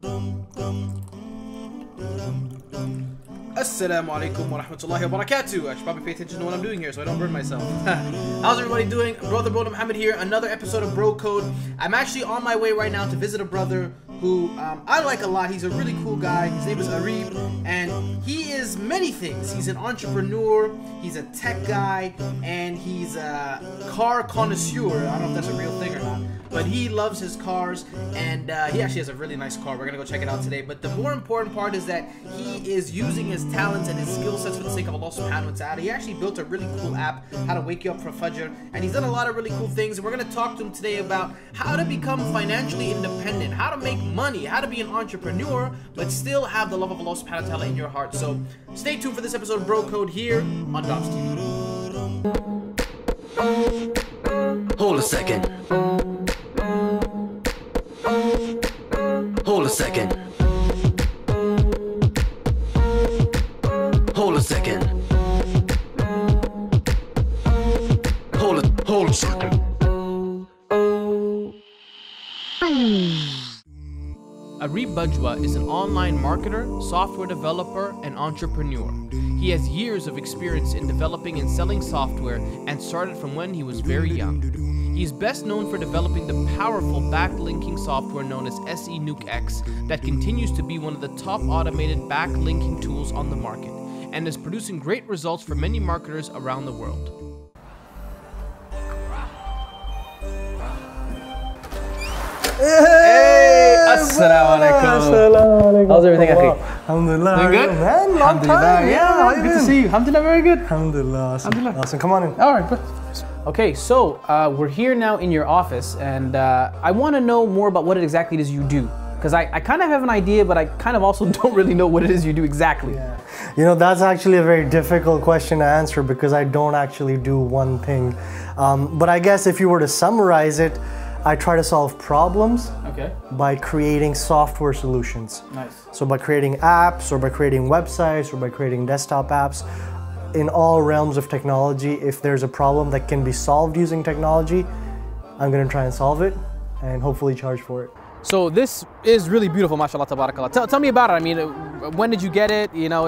Assalamu alaikum wa rahmatullahi wa barakatuh. I should probably pay attention to what I'm doing here so I don't burn myself. How's everybody doing? Brother Boonaa Mohammed here, another episode of Bro Code. I'm actually on my way right now to visit a brother who I like a lot. He's a really cool guy. His name is Areeb, and he is many things. He's an entrepreneur, he's a tech guy, and he's a car connoisseur. I don't know if that's a real thing or not, but he loves his cars, and he actually has a really nice car. We're gonna go check it out today. But the more important part is that he is using his talents and his skill sets for the sake of Allah subhanahu wa ta'ala. He actually built a really cool app, how to wake you up for Fajr, and he's done a lot of really cool things. And we're gonna talk to him today about how to become financially independent, how to make money, how to be an entrepreneur, but still have the love of Allah subhanahu wa ta'ala in your heart. So stay tuned for this episode of Bro Code here on DOPStv. Hold a second. Hold a second. Hold a second. Hold a second. Areeb Bajwa is an online marketer, software developer, and entrepreneur. He has years of experience in developing and selling software and started from when he was very young. He is best known for developing the powerful backlinking software known as SE Nuke X that continues to be one of the top automated backlinking tools on the market and is producing great results for many marketers around the world. Hey! Assalamu alaikum. How's everything, Akhi? Alhamdulillah. Doing good? Man, long time. Yeah, good to see you. Alhamdulillah, very good. Alhamdulillah. Alhamdulillah. Awesome. Come on in. All right, good. Okay, so we're here now in your office, and I want to know more about what exactly it is you do. Because I kind of have an idea, but I kind of also don't really know what it is you do exactly. Yeah. You know, that's actually a very difficult question to answer because I don't actually do one thing. But I guess if you were to summarize it, I try to solve problems by creating software solutions. Nice. So by creating apps, or by creating websites, or by creating desktop apps, in all realms of technology, if there's a problem that can be solved using technology, I'm going to try and solve it and hopefully charge for it. So this is really beautiful, mashallah, tabarakallah. Tell me about it. I mean, when did you get it? You know,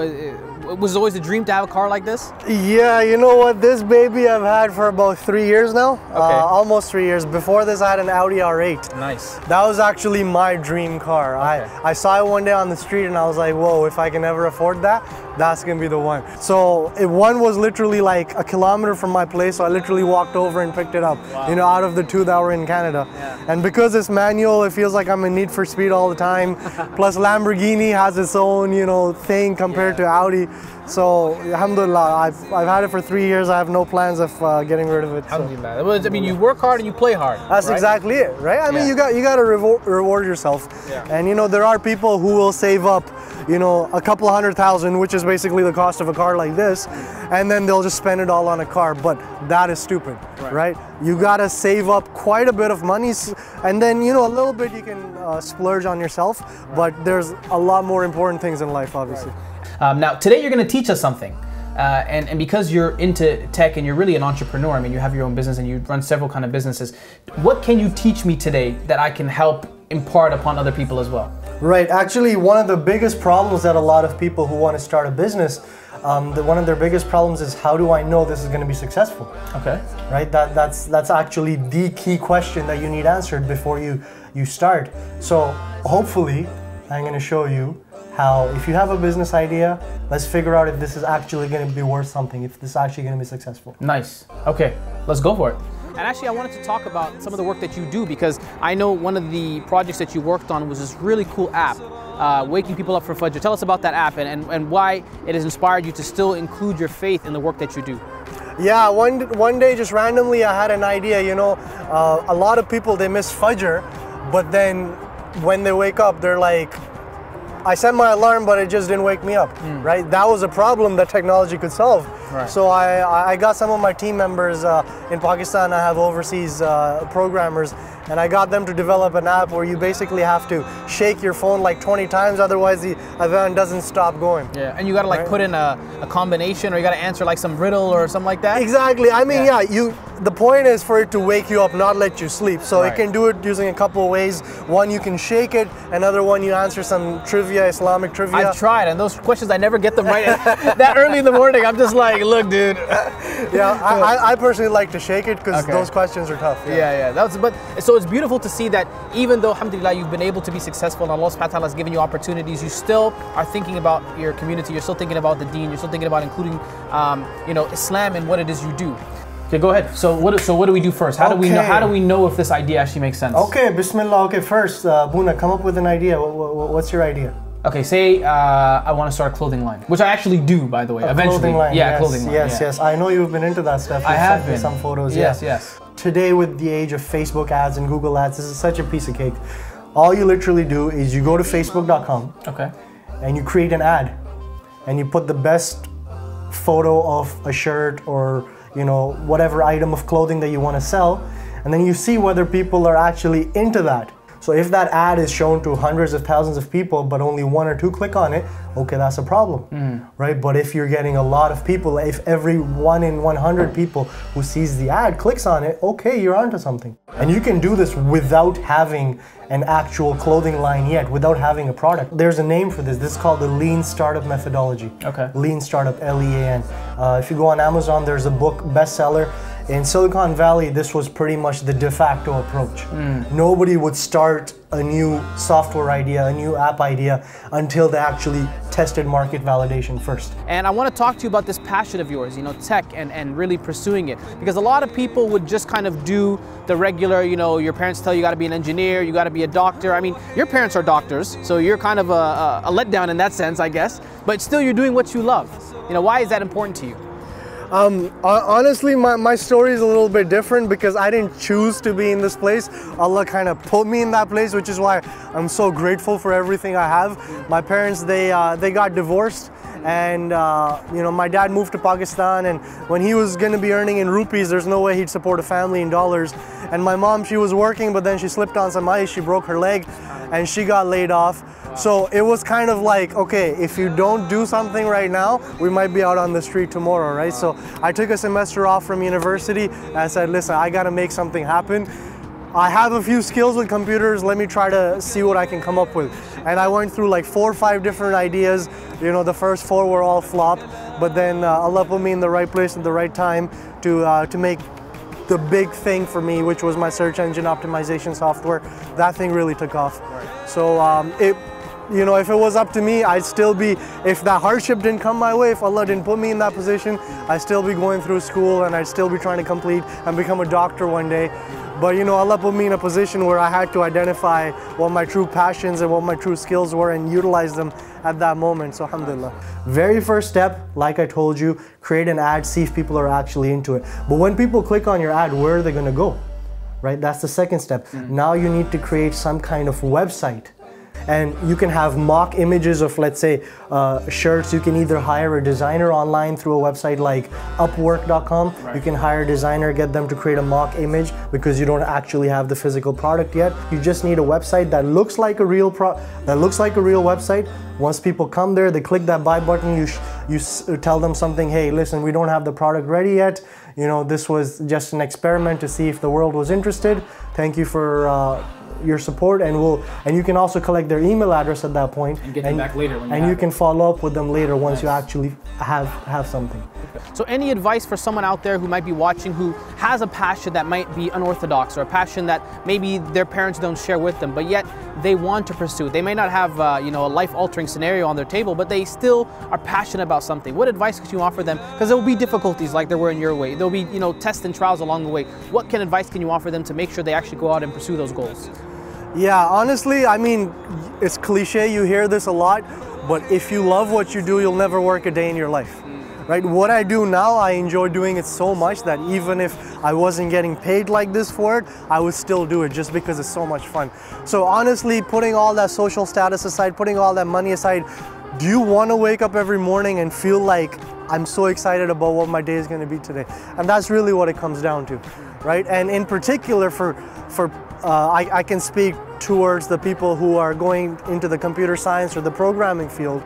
was it always a dream to have a car like this? Yeah, you know what? This baby I've had for about 3 years now. Almost 3 years. Before this, I had an Audi R8. Nice. That was actually my dream car. I saw it one day on the street and I was like, whoa, if I can ever afford that, that's gonna be the one. So one was literally like a kilometer from my place, so I literally walked over and picked it up. Wow. You know, out of the 2 that were in Canada. Yeah. And because it's manual, it feels like I'm in Need for Speed all the time. Plus Lamborghini has its own, you know, thing compared to Audi. So alhamdulillah, I've had it for 3 years. I have no plans of getting rid of it. Alhamdulillah. So. I mean, you work hard and you play hard. That's right? Exactly it, right? I mean, you got to reward yourself. Yeah. And you know, there are people who will save up, you know, a couple of $100,000, which is basically the cost of a car like this, and then they'll just spend it all on a car. But that is stupid, right? You gotta save up quite a bit of money, and then, you know, a little bit you can splurge on yourself. But there's a lot more important things in life, obviously. Now, today you're going to teach us something. And because you're into tech and you're really an entrepreneur, I mean, you have your own business and you run several kind of businesses. What can you teach me today that I can help impart upon other people as well? Right. Actually, one of the biggest problems that a lot of people who want to start a business, one of their biggest problems is, how do I know this is going to be successful? Okay. Right. That's actually the key question that you need answered before you start. So hopefully, I'm going to show you how, if you have a business idea, let's figure out if this is actually going to be worth something, if this is actually going to be successful. Nice. Okay, let's go for it. And actually, I wanted to talk about some of the work that you do, because I know one of the projects that you worked on was this really cool app, waking people up for Fajr. Tell us about that app and why it has inspired you to still include your faith in the work that you do. Yeah, one day just randomly I had an idea, you know, a lot of people, they miss Fajr, but then when they wake up, they're like, I set my alarm, but it just didn't wake me up, right? That was a problem that technology could solve. Right. So I got some of my team members in Pakistan. I have overseas programmers, and I got them to develop an app where you basically have to shake your phone like 20 times, otherwise the event doesn't stop going. Yeah, and you gotta like put in a combination, or you gotta answer like some riddle or something like that? Exactly. I mean, the point is for it to wake you up, not let you sleep. So it can do it using a couple of ways. One, you can shake it. Another one, you answer some trivia, Islamic trivia. I've tried, and those questions, I never get them right. That early in the morning, I'm just like, look, dude. Yeah, I personally like to shake it because those questions are tough. But so it's beautiful to see that even though, alhamdulillah, you've been able to be successful and Allah subhanahu wa ta'ala has given you opportunities, you still are thinking about your community, you're still thinking about the deen, you're still thinking about including Islam in what it is you do. Okay, go ahead. So what do we do first? How do we know if this idea actually makes sense? Okay, Bismillah. Okay, first, Boonaa, come up with an idea. What's your idea? Okay, say I want to start a clothing line, which I actually do, by the way, eventually. Clothing line, yeah, clothing line. Yes. I know you've been into that stuff. I have been. Some photos. Yes. Today, with the age of Facebook ads and Google ads, this is such a piece of cake. All you literally do is you go to Facebook.com. Okay. And you create an ad, and you put the best photo of a shirt or whatever item of clothing that you want to sell, and then you see whether people are actually into that. So if that ad is shown to hundreds of thousands of people, but only 1 or 2 click on it, okay, that's a problem, right? But if you're getting a lot of people, if every 1 in 100 people who sees the ad clicks on it, okay, you're onto something. And you can do this without having an actual clothing line yet, without having a product. There's a name for this. This is called the Lean Startup methodology. Okay. Lean Startup, L-E-A-N. If you go on Amazon, there's a book, bestseller. In Silicon Valley, this was pretty much the de facto approach. Nobody would start a new software idea, a new app idea, until they actually tested market validation first. And I want to talk to you about this passion of yours, tech and really pursuing it. Because a lot of people would just kind of do the regular, your parents tell you got to be an engineer, you got to be a doctor. I mean, your parents are doctors, so you're kind of a letdown in that sense, I guess. But still, you're doing what you love. Why is that important to you? Honestly, my story is a little bit different because I didn't choose to be in this place. Allah kind of put me in that place, which is why I'm so grateful for everything I have. My parents, they got divorced, and my dad moved to Pakistan, and when he was going to be earning in rupees, there's no way he'd support a family in dollars. And my mom, she was working, but then she slipped on some ice, she broke her leg, and she got laid off. So it was kind of like, okay, if you don't do something right now, we might be out on the street tomorrow, right? So I took a semester off from university and I said, listen, I gotta make something happen. I have a few skills with computers, let me try to see what I can come up with. And I went through like 4 or 5 different ideas. The first 4 were all flop, but then Allah put me in the right place at the right time to make the big thing for me, which was my search engine optimization software. That thing really took off. So if it was up to me, I'd still be, if that hardship didn't come my way, if Allah didn't put me in that position, I'd still be going through school and I'd still be trying to complete and become a doctor one day. But Allah put me in a position where I had to identify what my true passions and what my true skills were and utilize them at that moment, so alhamdulillah. Very first step, like I told you, create an ad, see if people are actually into it. But when people click on your ad, where are they gonna go? Right, that's the second step. Now you need to create some kind of website. And you can have mock images of, let's say, shirts. You can either hire a designer online through a website like Upwork.com. You can hire a designer, get them to create a mock image because you don't actually have the physical product yet. You just need a website that looks like a real website. Once people come there, they click that buy button. You tell them something. Hey, listen, we don't have the product ready yet. This was just an experiment to see if the world was interested. Thank you for your support, and you can also collect their email address at that point and get them back later when you can follow up with them later once you actually have something. So any advice for someone out there who might be watching who has a passion that might be unorthodox, or a passion that maybe their parents don't share with them, but yet they want to pursue? They may not have a life-altering scenario on their table, but they still are passionate about something. What advice could you offer them? Because there will be difficulties like there were in your way. There will be tests and trials along the way. What advice can you offer them to make sure they actually go out and pursue those goals? Yeah, honestly, I mean, it's cliche, you hear this a lot, but if you love what you do, you'll never work a day in your life. Right? What I do now, I enjoy doing it so much that even if I wasn't getting paid like this for it, I would still do it just because it's so much fun. So honestly, putting all that social status aside, putting all that money aside, do you want to wake up every morning and feel like I'm so excited about what my day is going to be today? And that's really what it comes down to, right? And in particular for I can speak towards the people who are going into the computer science or the programming field.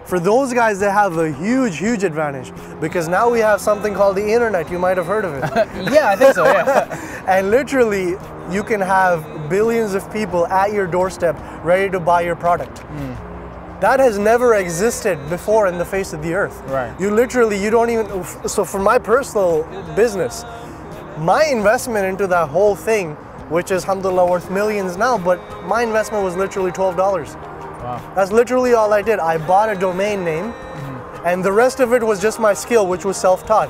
For those guys, they have a huge advantage because now we have something called the internet. You might have heard of it. Yeah, I think so, yeah. And literally, you can have billions of people at your doorstep ready to buy your product. That has never existed before in the face of the earth. Right. You literally, you don't even, so for my personal business, my investment into that whole thing, which is alhamdulillah worth millions now, but my investment was literally $12. Wow. That's literally all I did. I bought a domain name, and the rest of it was just my skill, which was self-taught.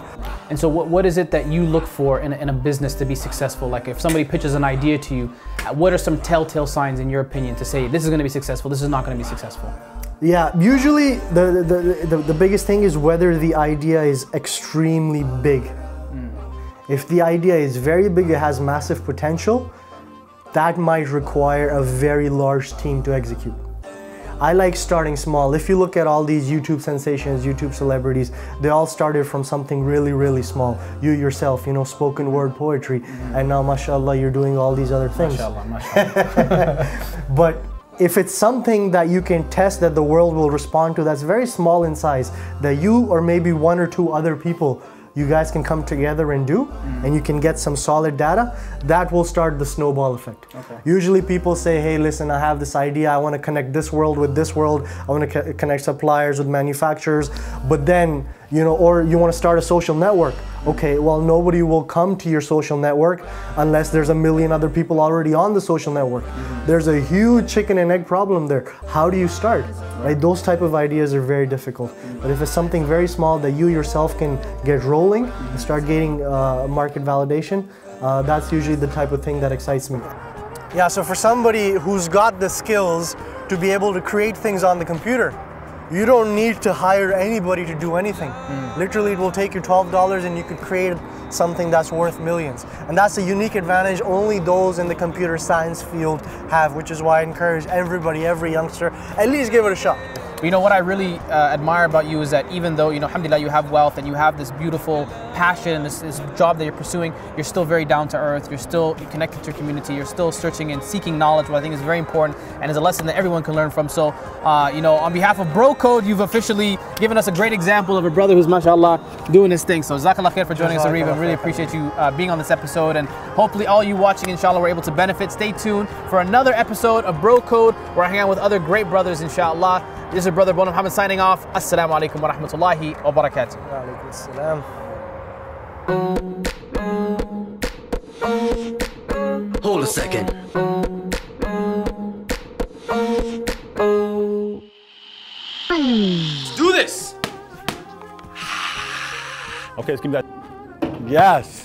And so what is it that you look for in a business to be successful? Like if somebody pitches an idea to you, what are some telltale signs in your opinion to say this is going to be successful, this is not going to be successful? Yeah, usually the biggest thing is whether the idea is extremely big. If the idea is very big, it has massive potential, that might require a very large team to execute. I like starting small. If you look at all these YouTube sensations, YouTube celebrities, they all started from something really small. You yourself, you know, spoken word poetry, and now mashallah, you're doing all these other things. Mashallah. But if it's something that you can test that the world will respond to, that's very small in size, that you or maybe one or two other people, you guys can come together and do, and you can get some solid data, that will start the snowball effect. Okay. Usually people say, hey, listen, I have this idea, I want to connect this world with this world, I want to connect suppliers with manufacturers, but then, you know, or you want to start a social network. Okay, well, nobody will come to your social network unless there's a million other people already on the social network. There's a huge chicken and egg problem there. How do you start? Right? Those type of ideas are very difficult. But if it's something very small that you yourself can get rolling and start getting market validation, that's usually the type of thing that excites me. Yeah, so for somebody who's got the skills to be able to create things on the computer, you don't need to hire anybody to do anything. Literally, it will take you $12 and you could create something that's worth millions. And that's a unique advantage only those in the computer science field have, which is why I encourage everybody, every youngster, at least give it a shot. You know, what I really admire about you is that even though, you know, alhamdulillah, you have wealth and you have this beautiful passion, this job that you're pursuing, you're still very down to earth, you're still connected to your community, you're still searching and seeking knowledge, what I think is very important and is a lesson that everyone can learn from. So, you know, on behalf of Bro Code, you've officially given us a great example of a brother who's, mashallah, doing his thing. So, Jazakallah khair for joining us, Areeb. I really appreciate you being on this episode, and hopefully all you watching, inshallah, were able to benefit. Stay tuned for another episode of Bro Code, where I hang out with other great brothers, inshallah. This is brother Boonaa Mohammed signing off. Assalamu alaikum wa rahmatullahi wa barakatuh. Wa alaikum assalam. Hold a second. Let's do this! Okay, let's give that. Yes.